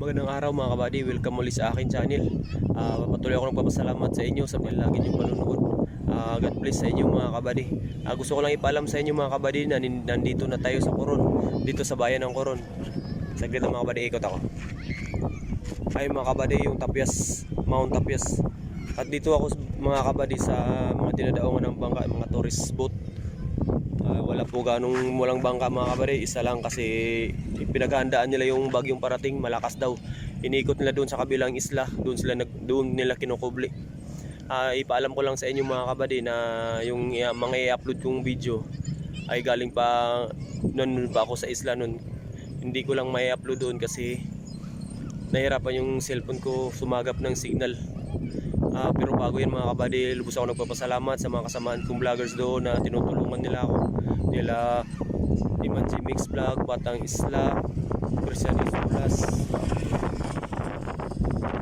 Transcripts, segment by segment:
Magandang araw mga kabady, welcome muli sa akin channel. Patuloy ako nagpapasalamat sa inyo sa lagi niyong panunood. God bless sa inyo mga kabady. Gusto ko lang ipaalam sa inyo mga kabady na nandito na tayo sa Coron, dito sa bayan ng Coron. Saglit lang mga kabady, ikot ako. Ay mga kabady, yung Tapias, Mount Tapias. At dito ako mga kabady sa mga dinadaongan ng bangka, mga tourist boat. Wala po ganong walang bangka mga kabady, isa lang kasi pinaghahandaan nila yung bagyong parating, malakas daw. Iniikot nila doon sa kabilang isla, doon nila kinukubli. Ipaalam ko lang sa inyo mga kabady na yung mga i-upload kong video ay galing pa noon pa ako sa isla noon. Hindi ko lang may upload doon kasi nahirapan yung cellphone ko sumagap ng signal. Pero bago yan mga kabady, lubos ako nagpapasalamat sa mga kasamaan kong vloggers doon na tinutulungan nila ako. Nila Iman G Mix Vlog, Batang Isla, Christian Isulas,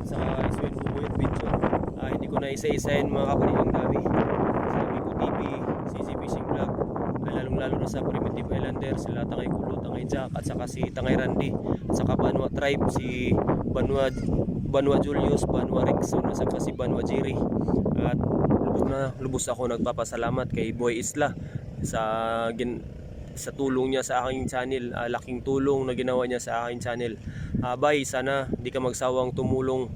saka Isuin Bubuyot Video. Hindi ko na isa-isahin mga kabady, ang dami. Sa Biko TV, CC Fishing Vlog, lalong lalo na sa Primitive Islander, sila Tangay Kulo, Tangay Jack, at saka si Tangay Randy, at saka Banwa Tribe, si Banwa Julius, Banwa Rickson, at saka si Banwa Jerry. At lubos ako nagpapasalamat kay Boy Isla sa tulong niya sa aking channel, laking tulong na ginawa niya sa aking channel. Bay, sana di ka magsawang tumulong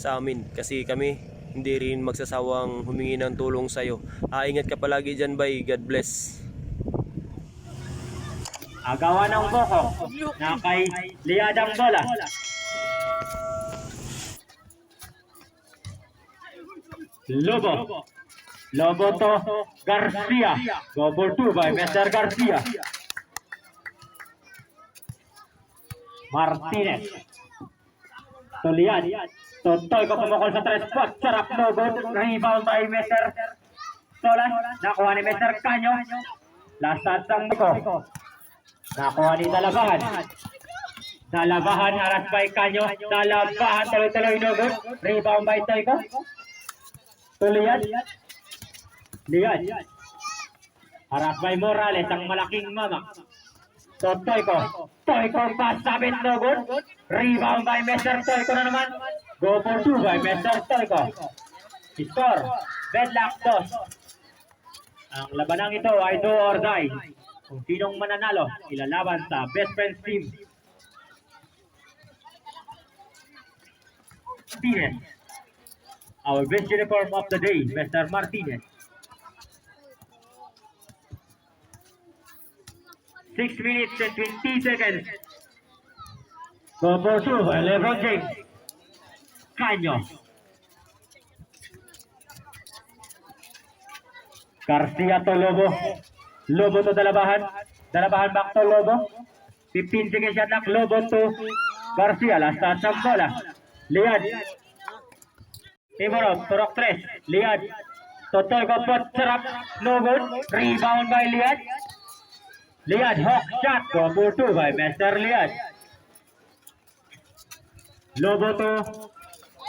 sa amin kasi kami hindi rin magsasawang humingi ng tulong sa iyo. Ingat ka palagi diyan, Bay. God bless. Agawan ng Boko na kay Liadang Bola. Lobo to Garcia. Go for 2 by Mr. Garcia. Martinez. Tulian. Totoy ko pumukol sa 3 spot. Sarap Lobo. Rebound by Mr. Solas. Nakuha ni Mr. Canyo. Last touch ang Boko. Nakuha ni Dalabahan. Dalabahan aras by Canyo. Dalabahan tuloy-tuloy Lobo. Rebound by Toyko. Tulian. Lian. Harap by Morales, ang malaking mama. Toyko. Toyko pasabit no good. Rebound by Mr. Toyko na naman. Go for 2 by Mr. Toyko. Score. Bedlock 2. Ang labanang ito ay do or die. Kung sinong mananalo, ilalaban sa best friends team. Martinez. Our best uniform of the day, Mr. Martinez. 6 minutes and 20 seconds. Go for 2 by LeBron James. Canyo. Garcia to Lobo. Lobo to Dalabahan. Dalabahan back to Lobo. 15 seconds shot clock. Lobo to Garcia. Last touch ang bola. Liad. Timorov, Turok 3. Liad. Totoy ko po. Sarap. No good. Rebound by Liad. Liad. Hawk shot. Go for 2 by Mr. Liad. Lobo to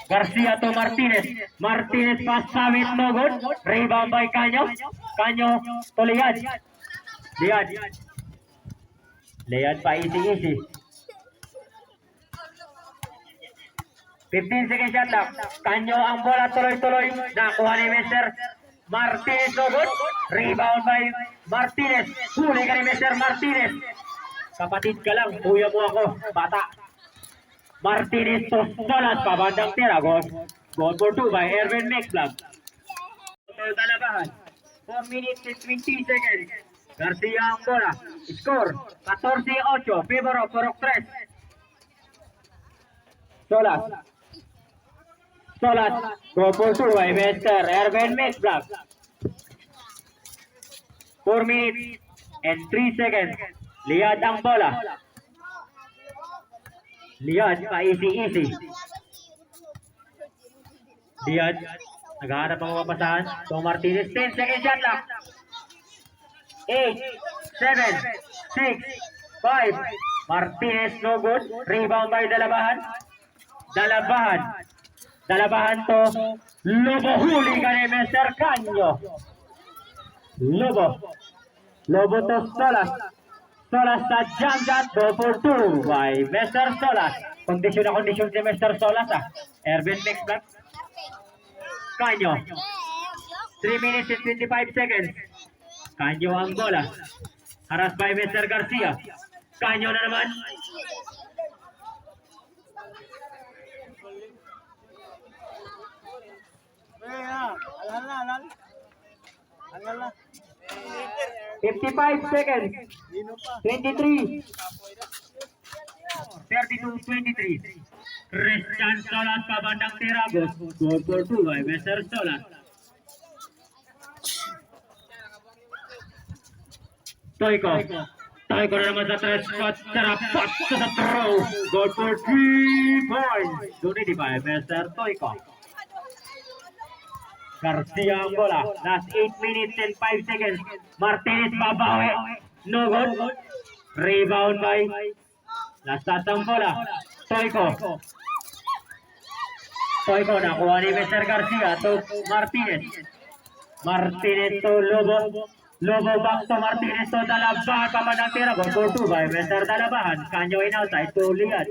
Garcia to Martinez. Martinez pass sabit. No good. Rebound by Canyo. Canyo to Liad. Liad. Liad pa easy. 15 seconds shot lang. Canyo ang bola tuloy-tuloy. Nakuha ni Mr. Martinez. No good. Rebound by Martinez. Huli ka ni Mr. Martinez. Kapatid ka lang. Kuya mo ako. Bata. Martinez to Solas. Pabandang tira. Go for 2 by Erwin Mexblog. Dalabahan. 4 minutes and 20 seconds. Garcia ang bola. Score. 14-8. Favor of Turok 3. Solas. Go for 2 by Mr. Erwin Mexblog. 4 minutes and 3 seconds. Liad ang bola. Liad pa easy. Liad. Naghahanap ang mapasahan. So Martinez. 10 seconds shot lang. 8, 7, 6, 5. Martinez no good. Rebound by Dalabahan. Dalabahan to Lobo. Huli ka ni Mr. Canyo. Lobo to Solas. Solas sa jump shot. Go for 2 by Mr. Solas. Kondisyon na kondisyon si Mr. Solas ah. Erwin Mix Black. Kanyo. 3 minutes and 25 seconds. Kanyo ang bola. Haras by Mr. Garcia. Kanyo na naman. Alala. 55 seconds. 23. 32-23. Christian Solas pabandang tira. Goal for 2 by Mr. Solas. Toiko na naman sa 3 spots. Tarapat sa throw. Goal for 3 points. Donate by Mr. Toiko. Garcia ang bola. Last 8 minutes and 5 seconds. Martinez babawi. No good. Rebound by last touch ang bola. Toiko nakuha ni Mr. Garcia to Martinez. Martinez to Lobo. Lobo back to Martinez to Dalabahan. Pamanang tira. Goal for 2 by Mr. Dalabahan. Kanyo in outside to Liad.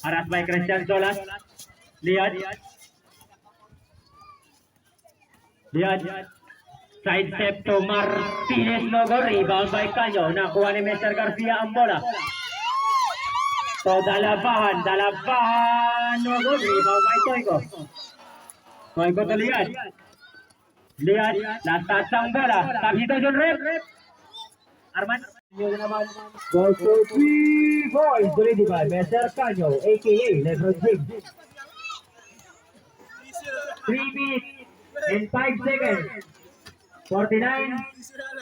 Haras by Christian Solas. Liad. Side step to Martinez. Logo. Rebound by Kanyo. Nakuha ni Mr. Garcia ang bola. To Dalabahan. Logo. Rebound by Toiko to Liad. Last touch ang bola. Substitution rep. Arman. Goal for 3 boys. Ready by Mr. Kanyo, aka Lebron James. 3 minutes and 5 seconds. 49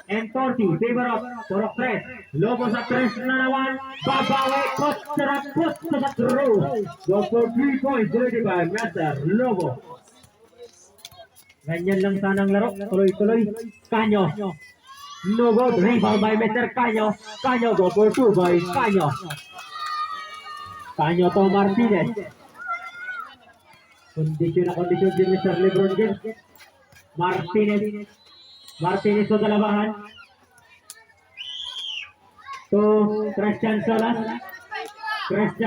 and 40. Favor of Porok Press. Lobo sa press na naman. Babawi. Put sa throw. Goal for 3 points. Ready by Mr. Lobo. Ganyan lang sanang laro. Tuloy-tuloy. Kanyo. No good. Rebound by Mr. Kanyo. Kanyo go for 2 by Kanyo. Kanyo to Martinez. Kondisyon din Mr. Lebron James. Martinez to Dalabahan. To Christian Solas. 10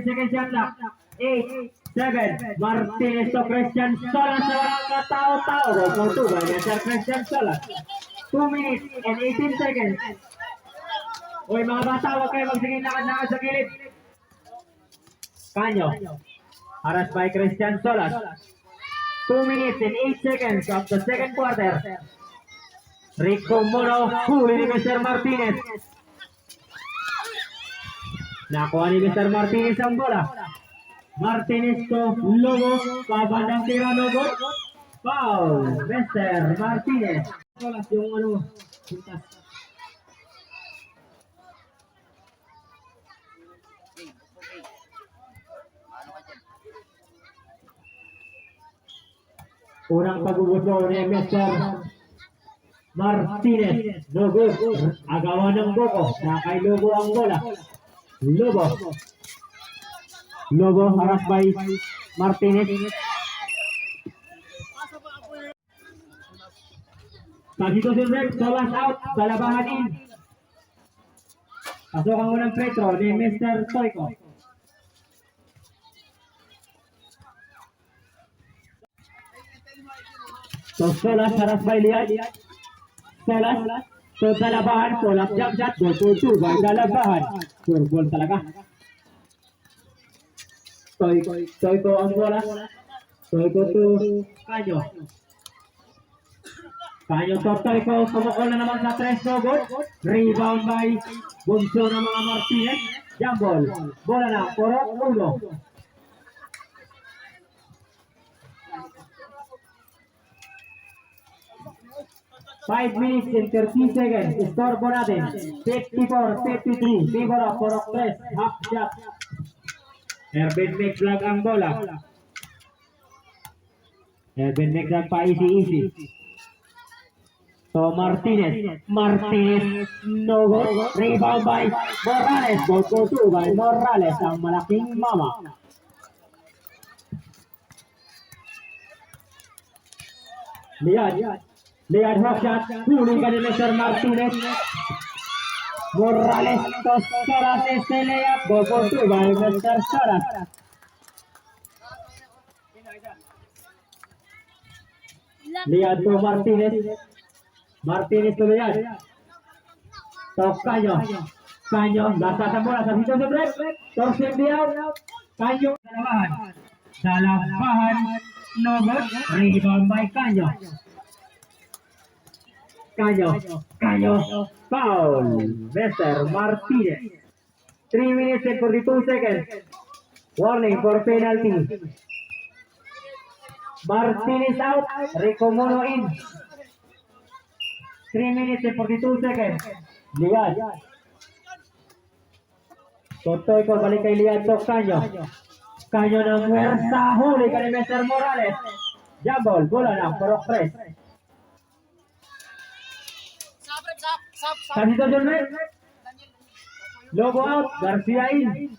seconds shot clock. 8, 7. Martinez to Christian Solas. Walang katao-tao. Go for 2 by Mr. Christian Solas. 2 minutes and 18 seconds. Uy mga bata, huwag kayo magsiging lakad-lakad sa gilid. Kanyo. Haras by Christian Solas. 2 minutes and 8 seconds of the second quarter. Rico Mono, huli ni Mr. Martinez. Nakuha ni Mr. Martinez ang bola. Martinez to Lobo. Pabandang tira Lobo. Foul. Mr. Martinez. Solas yung pintas. Unang pagbubuto ni Mr. Martinez. No good. Agawan ng Boko. Nakay Lobo ang bola. Lobo haras by Martinez. Substitution break. Solas out. Dalabahan in. Pasok ang unang free throw ni Mr. Toiko. So Solas haras by Liad. Solas. So Dalabahan. Pull up jump shot. Goal for 2 by Dalabahan. Sure ball talaga. Toiko ang bola. Toiko to Kanyo. Kanyo to Toiko. Kumukol na naman sa 3 no good. Rebound by Bunso ng mga Martinez. Jump ball. Bola na. Porok 1. 5 minutes and 30 seconds. Score po natin. 54-53. Favor of Porok Press. Half shot. Erben Mix lang ang bola. Erben Mix lang pa easy. So Martinez. No good. Rebound by Morales. Goal for 2 by Morales. Ang malaking mama. Liad hook shot. Huli ka ni Mr. Martinez. Morales to Solas is the layup. Go for two by Mr. Solas. Lihat to Martinez. Martinez to lihat. To Caño. Caño. Lasa sa bola. Sa dito sa break. Torsen dia. Caño. Dalabahan. No good. Rebound by Caño. Caño. Caño. Foul. Mr. Martinez. 3 minutes and 42 seconds. Warning for penalty. Martinez out. Rico Mono in. 3 minutes and 42 seconds. Liad. Totoy ko balik kay Liad to Caño. Caño ng Mersa. Huli ka ni Mr. Morales. Jabol. Bola na. Porok press. Sa situación red. Logo out. Garcia in.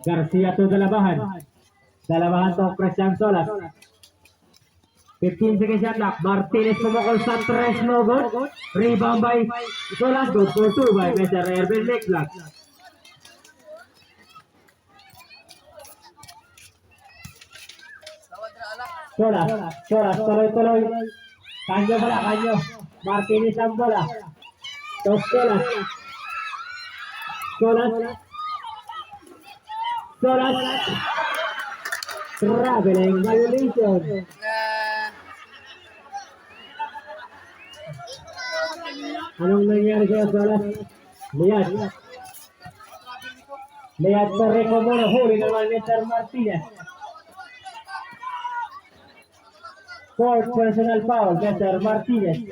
Garcia to Dalabahan. Dalabahan to Christian Solas. 15 seconds shot clock. Martinez pumukol sa 3, no good. Rebound by Solas. Good for 2 by Mr. Erwin Mexlack. Solas, tuloy. Kanyo bola, Kanyo. Martinez ang bola. To Solas. Traveling violation. Anong nangyari sa Solas? Lihat to Rico Mono. Huli naman Mr. Martinez. Fourth personal foul, Mr. Martinez.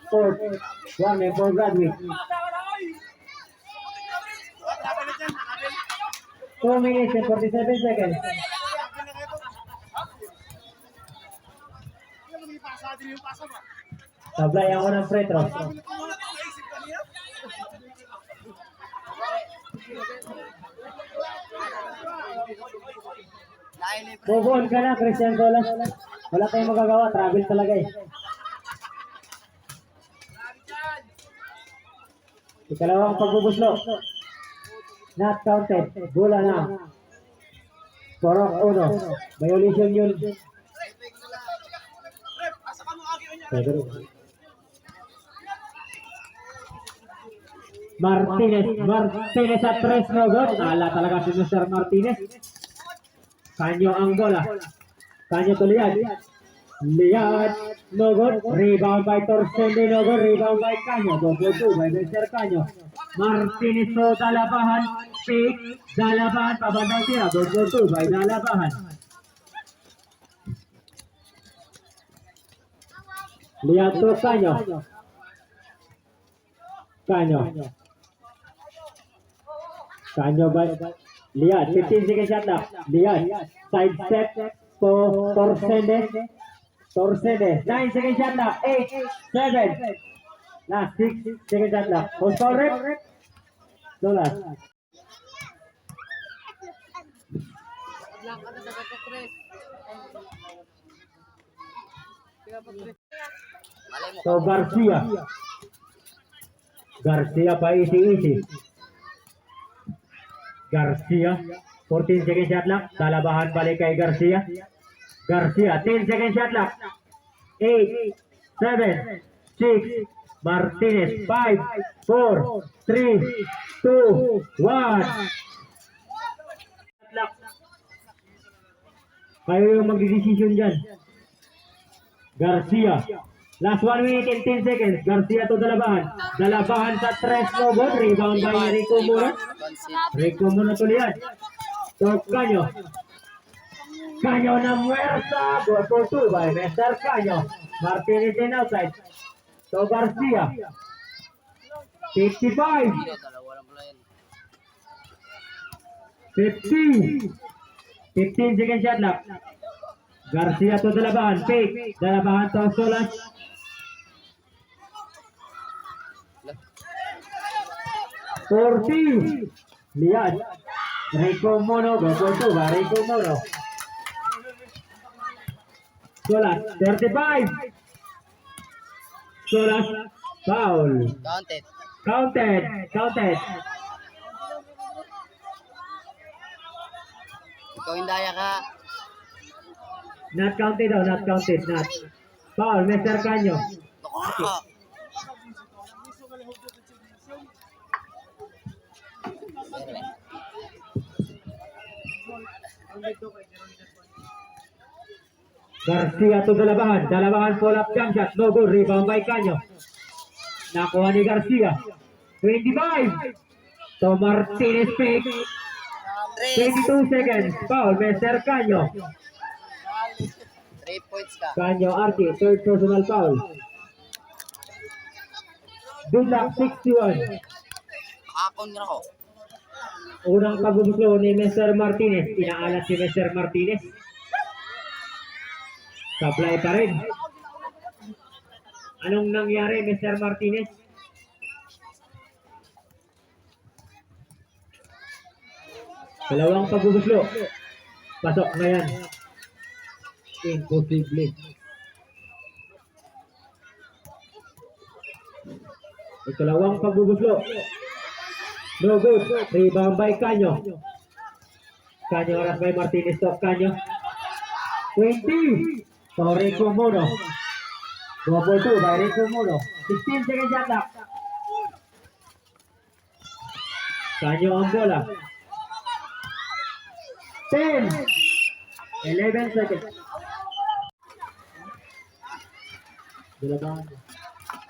Fourth, warning for Bradwick. 2 minutes and 47 seconds. Sablay ako ng free throw. Move on ka na, Christian Solas. Wala tayong magagawa, travel talaga eh. Ikalawang pagbubuslo. Not counted. Bola na. Porok 1. Violation yun. Martinez at 3, no good. Ala talaga si Mr. Martinez. Kanyo ang bola. Kanyo to Liad, no good. Rebound by Torsende, no good. Rebound by Kanyo. Go for 2 by Mr. Kanyo. Martinez to Dalabahan. Pick. Dalabahan. Pabandang tira. Go for 2 by Dalabahan. Liad to Kanyo. Kanyo by Liad. 15 seconds shot clock. Liad. Side step. Torsende. 9 seconds shot clock. 8, 7. Last 6 seconds shot clock. Post foul rep. Solas. So Garcia pa easy. Garcia. 14 seconds shot clock. Dalabahan balik kay Garcia. 10 seconds shot clock. 8, 7, 6. Martinez. 5, 4, 3, 2, 1. Kayo yung magdidesisyon dyan. Garcia. Last 1 minute and 10 seconds. Garcia to Dalabahan. Dalabahan sa 3, no good. Rebound by Rico Mono to Liad. To Kanyo. Kanyo na Muerta. Go for 2 by Mr. Kanyo. Martinez in outside. To Garcia. 55. 50. 15 seconds shot clock. Garcia to Dalabahan. Pick. Dalabahan to Solas. Liad. Rico Mono. Go for 2 by Rico Mono. Solas, 35. Solas, foul. Counted. Counted. Ikaw yung daya ka. Not counted daw, not. Foul, Mr. Canyo. Ako. Garcia to Dalabahan pull up jump shot, no good, rebound by Canyo. Nakuha ni Garcia. 25. To Martinez fake. 22 seconds. Foul, Mr. Canyo. 3 points ka. Canyo Archie, third personal foul. Bidlock 61. Akon na ako. Unang pagbubuso ni Mr. Martinez. Inaalat si Mr. Martinez. Supply pa rin. Anong nangyari, Mr. Martinez? Dalawang pagbubuso. Pasok na yan. Imposible. Ikalawang pagbubuso. No good. Rebound by Canyo. Canyo oras by Martinez. Stop Canyo. 20. So Rico Mono. Double 2 by Rico Mono. 16 seconds shot clock. Canyo ang bola. 10. 11 seconds.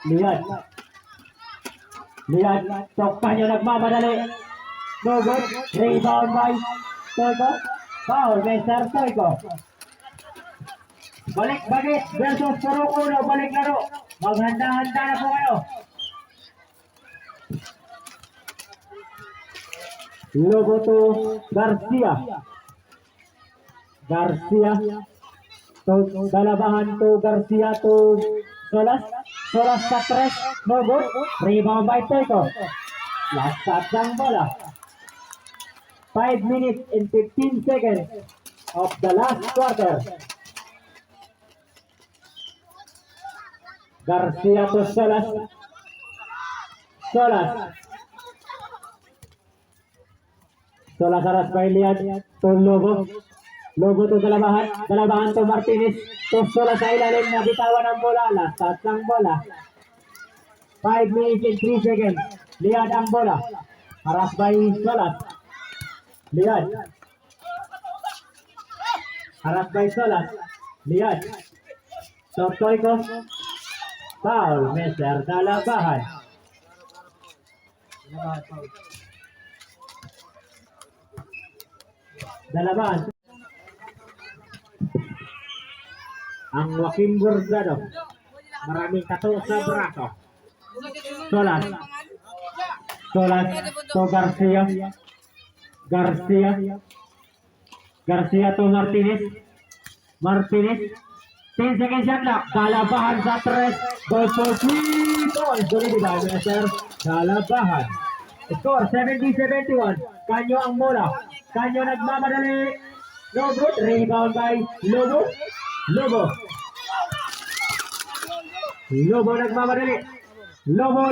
Liad. Tok Canyo nagmamadali. No good. Rebound by Toyko. Foul, Mr. Toyko. Balik bagit versus Puro Uno. Balik laro. Maghanda-handa na po kayo. Logo to Garcia. To Dalabahan to Garcia to Solas. Solas sa tres. No good. Rebound by Toyko. Last shot ng bola. 5 minutes and 15 seconds of the last quarter. Garcia to Solas. Solas aras by Liad to Lobo. Lobo to Dalabahan to Martinez. To Solas sa ilalim na bitawan ng bola. Last shot ng bola. 5 minutes and 3 seconds. Liad ang bola. Aras by Solas. Liad. Aras by Solas. Liad. So Toyko. Foul, Mr. Dalabahan. Dalabahan. Ang Joaquim Bordado. Maraming tato sa braso. Solas to Garcia to Martinez. 10 seconds shot clock. Dalabahan sa tres. Goal for 3 points. Solid by Mr. Dalabahan. Score 70-71. Canyo ang bola. Canyo nagmamadali. No good. Rebound by Lobo nagmamadali. Lobo.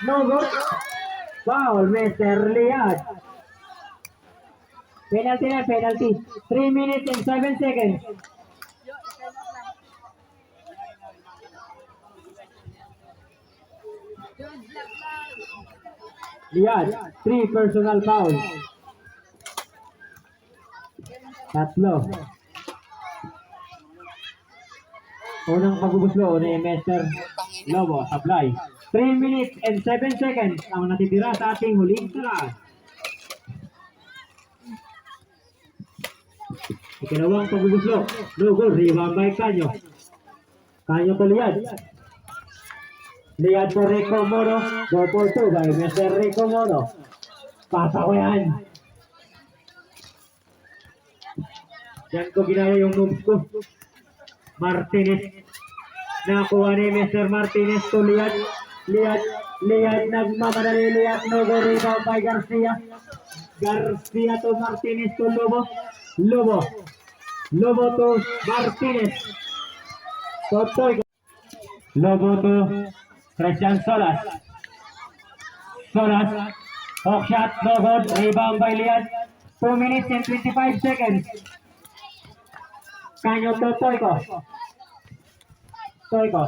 No good. Foul, Mr. Liad. Penalty. 3 minutes and 7 seconds. Liad, 3 personal foul. Tatlo. Unang pagbubuslo ni Mr. Lobo, supply. 3 minutes and 7 seconds ang natitira sa ating huling tirahan. Ikalawang pagbubuslo. No goal, rebound by Canyo. Canyo to Liad. Liad for Rico Mono. Go for 2 by Mr. Rico Mono. Pasa ko yan. Yan ko ginaya yung moves ko. Martinez. Nakuha ni Mr. Martinez to Liad. Liad nagmamadali. Liad no go, rebound by Garcia. Garcia to Martinez to Lobo to Martinez. Totoy ko. Lobo to Christian Solas. Solas. Hook shot, no good. Rebound by Lian. 2 minutes and 25 seconds. Kanyo to Toyko. Toyko.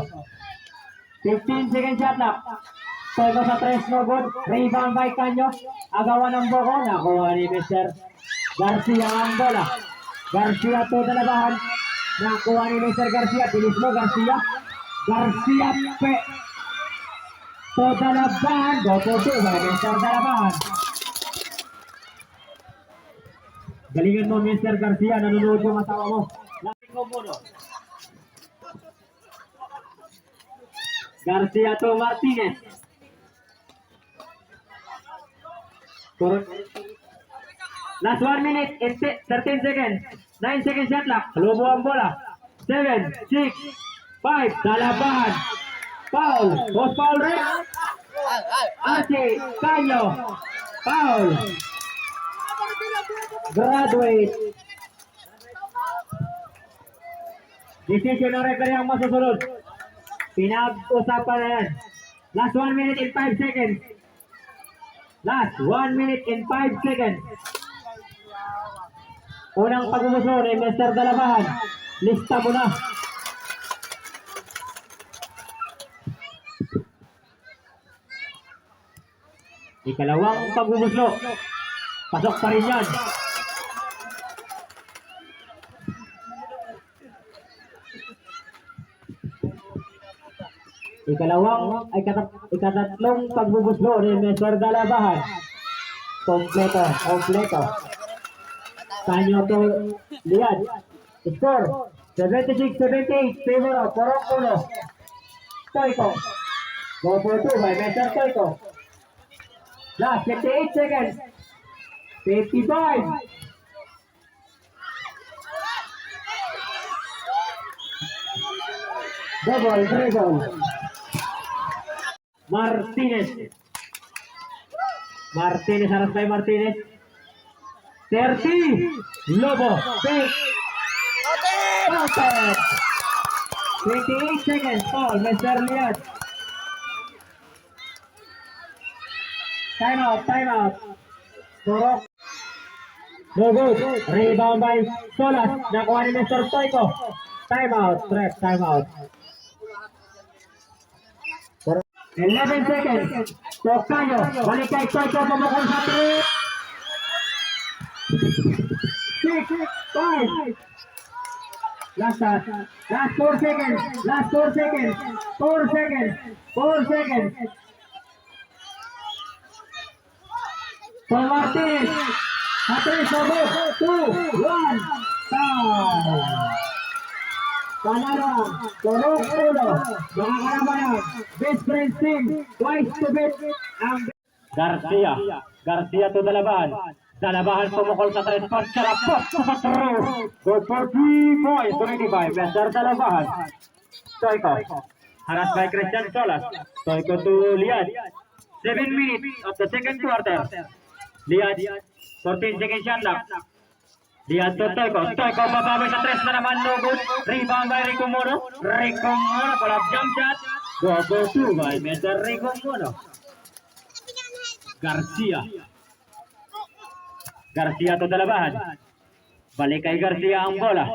15 second shot lock. Toyko sa 3, no good. Rebound by Kanyo. Agawan ng Boko. Nakuha ni Mr. Garcia ang bola. Garcia to dalabahan. Nakuha ni Mr. Garcia. Bilis mo Garcia. Garcia pe. To dalabahan. Go to Mr. Dalabahan. Galingan mo Mr. Garcia. Nanonood yung matawa mo. Laking ko muna. Garcia to Martinez. Last 1 minute and 13 seconds. 9 seconds shot clock. Lobo ang bola. 7, 6, 5. Dalabahan. Foul. Post foul red. Archie. Canyo. Foul. Graduate. Decision ng referee ang masusunod. Pinag-usapan na yan. Last 1 minute and 5 seconds. Last 1 minute and 5 seconds. Unang pag-umuso ni Mr. Dalabahan. Lista mo na. Ikalawang pag-umuso. Pasok pa rin yan. Ikatatlong pagbubuslo ni Mr. Dalabahan. Kompleto. Kanyo to Lian. Score 76-78. Favor of Porong-Uno. Toyko. Go for 2 by Mr. Toyko. Last 58 seconds. 55. Double dribble. Martinez harus by Martinez. 30. Lobo. Fake. Counter. 28 seconds. Foul. Mr. Lian. Time out. Borok. No good. Rebound by Solas. Nakuha ni Mr. Toyko. Time out. 11 seconds. Tokayo. Balik kay Toyko. Pumukol sa 3. 6, 5. Last 4 seconds. 4 seconds. For Martinez. Martinez, 2, 1. Time. Panalo. Porong-Uno. Makakaraman. Best friends team. Twice to beat. Garcia to Dalabahan. Dalabahan pumukol sa 3 spots. Sarapot sa throw. Good for 3 points. 25. Mr. Dalabahan. Toyko. Harassed by Christian Solas. Toyko to Lian. 7 minutes of the second quarter. Lian. 14 seconds shot lock. Lian to Toyko. Toyko babawi sa 3 na naman. No good. Rebound by Rico Mono. Collab jump shot. Go 2 by Mr. Rico Mono. Garcia to Dalabahan. Balik kay Garcia ang bola.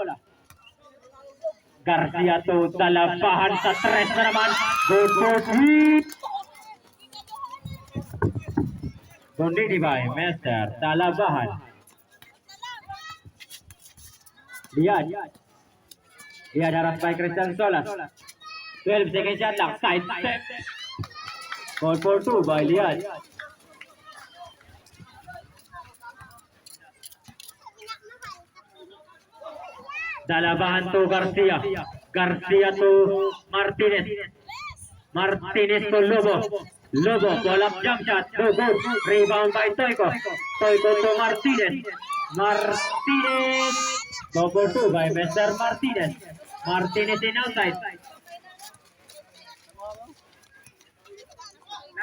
Garcia to Dalabahan sa 3 na naman. Good for 3. Kundi by Mr. Dalabahan. Lian harap by Christian Solas. 12 seconds shot lang. Side step. Call for 2 by Lian. Dalabahan to Garcia. Garcia to Martinez. Martinez to Lobo. Collab jump shot. No good. Rebound by Toyko. Toyko to Martinez. Go for 2 by Mr. Martinez. Martinez in outside.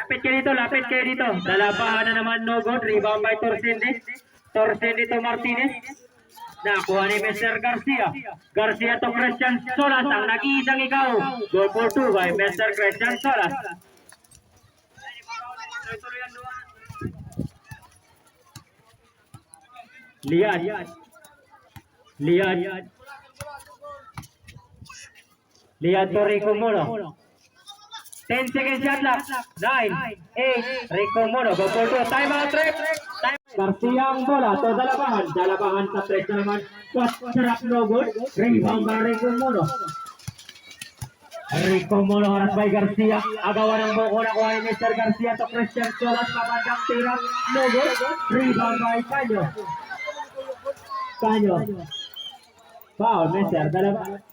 Lapit kayo dito. Dalabahan na naman, no good. Rebound by Torsende to Martinez. Nakuha ni Mr. Garcia. Garcia to Christian Solas. Ang nag-iisang ikaw. Goal for 2 by Mr. Christian Solas. Lian. Lian to Rico Mono. 10 seconds shot clock. 9, 8, Rico Mono. Go for 2. Time out, Trip. Garcia ang bola. To Dalabahan. Dalabahan sa 3 na naman. Sarap no good. Rebound by Rico Mono. Rico Mono harap by Garcia. Agawan ng buko na kuha ni Mr. Garcia to Christian Solas. Pabandang tira. No good. Rebound by Canyo. Canyo. Foul, Mr. Dalabahan.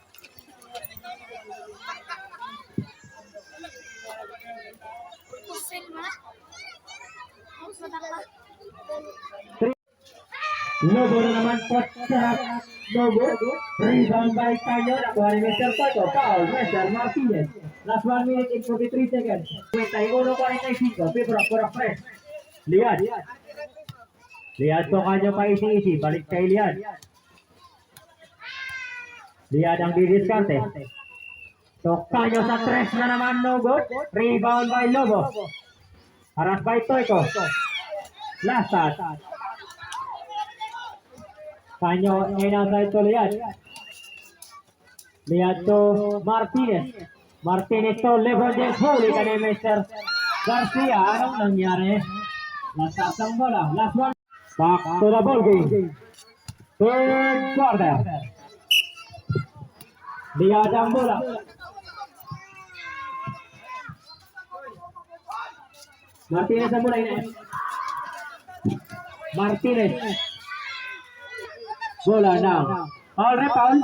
Lobo na naman po sa Lobo. Rebound by Canyo. Nakuha ni Mr. Toto. Foul, Mr. Martinez. Last 1 minute and 43 seconds. 21-45. Pibro, pura fresh. Liad. Liad po Canyo pa isi-isi. Balik kay Liad. Liad ang didiskarte. So Canyo sa 3 na naman. No good. Rebound by Lobo. Haras by Toiko. Last shot. Canyo in outside to Liad. Liad to Martinez. Martinez to Lebron James. Huli ka ni Mr. Garcia. Anong nangyari? Last ang bola. Last one. Back to the ball game. Third quarter. Liad ang bola. Martinez ang bola ini. Martinez. Bola now. All rebound.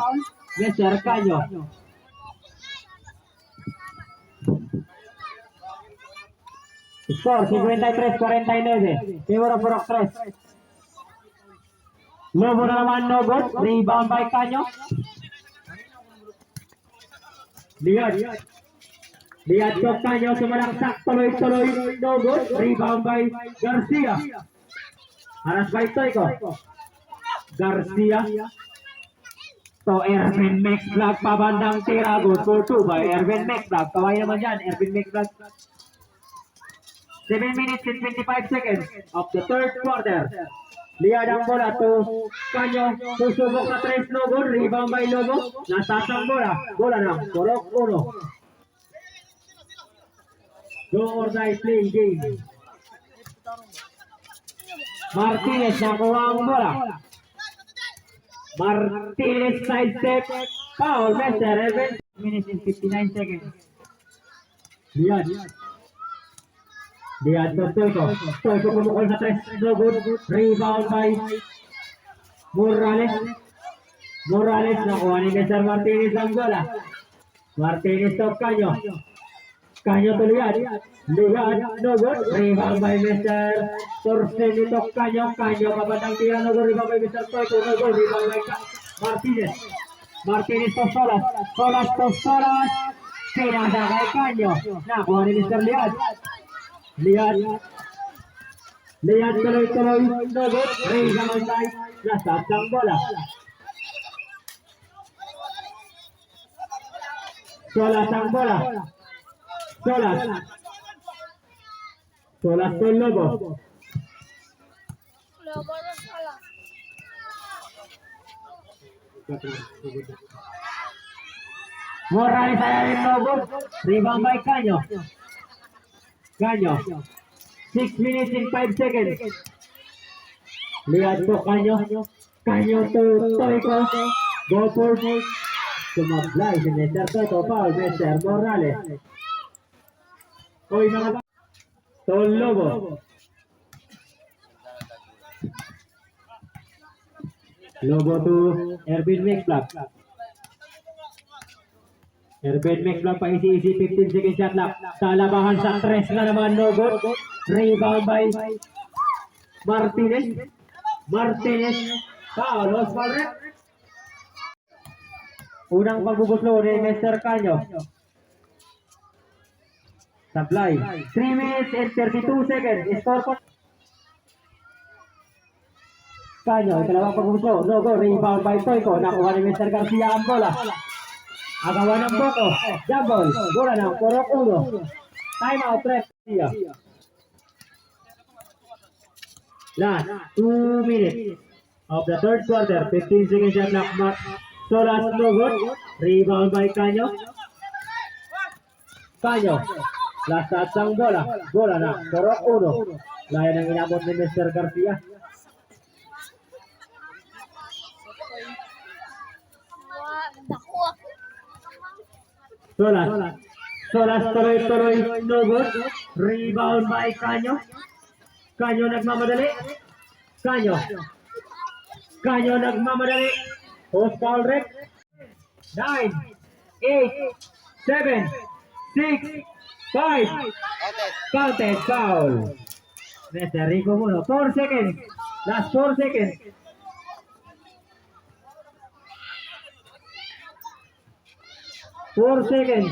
Mr. Canyo. Score 53-49. Favor of Rock 3. Lobo na naman no good. Rebound by Canyo. Liad to Canyo. Sumalaksak. Tuloy-tuloy. No good. Rebound by Garcia. Haras by Toiko. Garcia. So Erwin Mexblag pabandang tira. Good for 2 by Erwin Mexblag. Kaway naman dyan. Erwin Mexblag. 7 minutes and 25 seconds of the third quarter. Liad ang bola to Canyo. Susubok na 3 no good. Rebound by Lobo. Nasasang bola. Bola na. Korok 1. Go or die playing game. Martinez nakuha ang bola. Martinez side step. Foul, Mr. 11 minutes and 59 seconds. Liad to Toiko. Toiko pumukol sa 3. No good. Rebound by Morales. Morales nakuha ni Mr. Martinez ang bola. Martinez to Canyo. Canyo to Liad. Liad, no good. Rebound by Mr. Torsen to Canyo. Canyo kapatang tira. No good. Rebound by Mr. Toiko. No good. Rebound by Martinez. Martinez to Solas. Solas to Solas. Pinasa kay Canyo. Nakuha ni Mr. Liad. Liad tuloy-tuloy. No good. Rebound by Lasat ang bola. Solas ang bola. Solas to Lobo. Morales ay Lobo. Rebound by Canyo. 6 minutes and 5 seconds. Liad to Canyo. Canyo to Toiko. Go for 4. Sumablay si Mr. Toto. Foul, Mr. Morales. Hoy mga to Lobo. Lobo to Erwin Mexblag. Erwin Mexblag pa isi-isi 15 seconds shot clock. Talabahan sa 3 na naman. No good. Rebound by Martinez. Foul, Osval Rep. Unang pagbubuslo ni Mr. Canyo. Supply. 3 minutes and 32 seconds. Score po. Kanyo, ikalawang pagbuko. No go, rebound by Toyko. Nakuha ni Mr. Garcia ang bola. Agawan ng Boko. Jambol. Bola ng Porok Uno. Time out, ref. Last 2 minutes of the third quarter. 15 seconds shot clock. Solas no good. Rebound by Kanyo. Kanyo. Last touch ang bola. Bola na Porok Uno. Laya ng inabot ni Mr. Garcia. Solas tuloy-tuloy no good. Rebound by Kanyo. Kanyo nagmamadali. Kanyo nagmamadali. Post foul rep. 9, 8, 7, 6, 5. Counted foul. Mr. Rico Muno. 4 seconds. Last 4 seconds. Four seconds.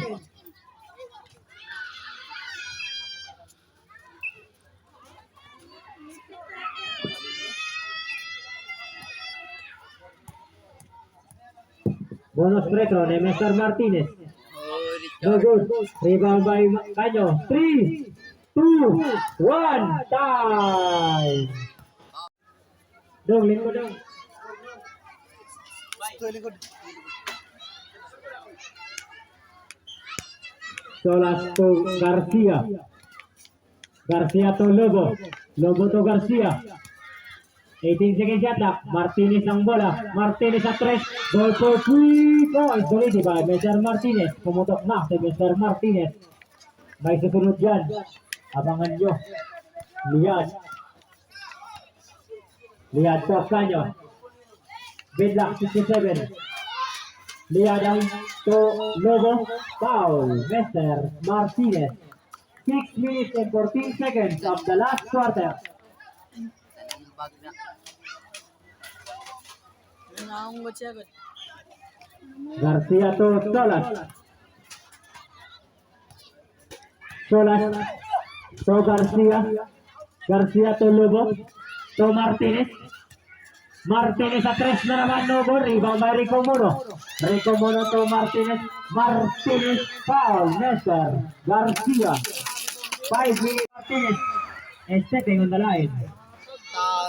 Bonus free throw ni Mr. Martinez. No good. Rebound by Kanyo. 3, 2, 1. Time. Dong, lingkod dong. Solas to Garcia. Garcia to Lobo. Lobo to Garcia. 18 seconds shot clock. Martinez ang bola. Martinez at 3. Goal for 3 points. Solid by Mr. Martinez. Pumutok na si Mr. Martinez. May susunod dyan. Abangan nyo. Liad to Kanyo. Bidlock 67. Liad ang to Lobo. Foul. Mr. Martinez. 6 minutes and 14 seconds of the last quarter. Garcia to Solas. Solas to Garcia. Garcia to Lobo. To Martinez. Martinez at 3 na naman. No good. Rebound by Rico Muno. Rico Muno to Martinez. Martinez foul. Mr. Garcia. 5 minutes. Martinez is stepping on the line.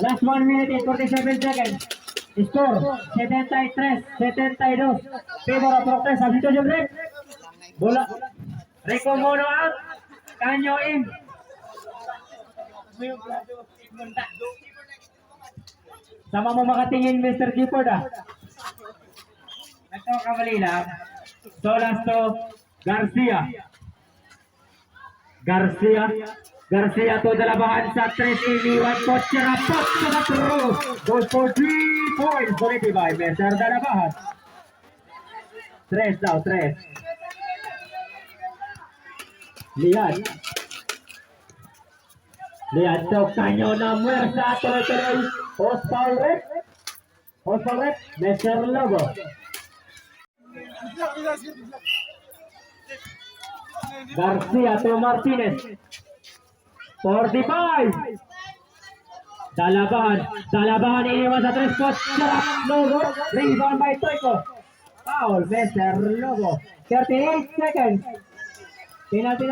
Last 1 minute and 47 seconds. Score 73-72. Favor of Procter. Substitution break. Bola. Rico Muno out. Kanyo in. Sama mo makatingin, Mr. Gifford ah. Ito kamali lang. Solas to Garcia. Garcia to dalabahan sa 3. Iniwan po. Chirapot to the throw. Goes for 3 points. Solid by Mr. Dalabahan. 3 daw, 3. Liad to Kanyo na muersa. Tuloy-tuloy. Post foul rep. Mr. Lobo. Garcia to Martinez. 45. Dalabahan iniwan sa 3 spots. Sarap Lobo. Rebound by Toyko. Foul, Mr. Lobo. 38 seconds. Penalty.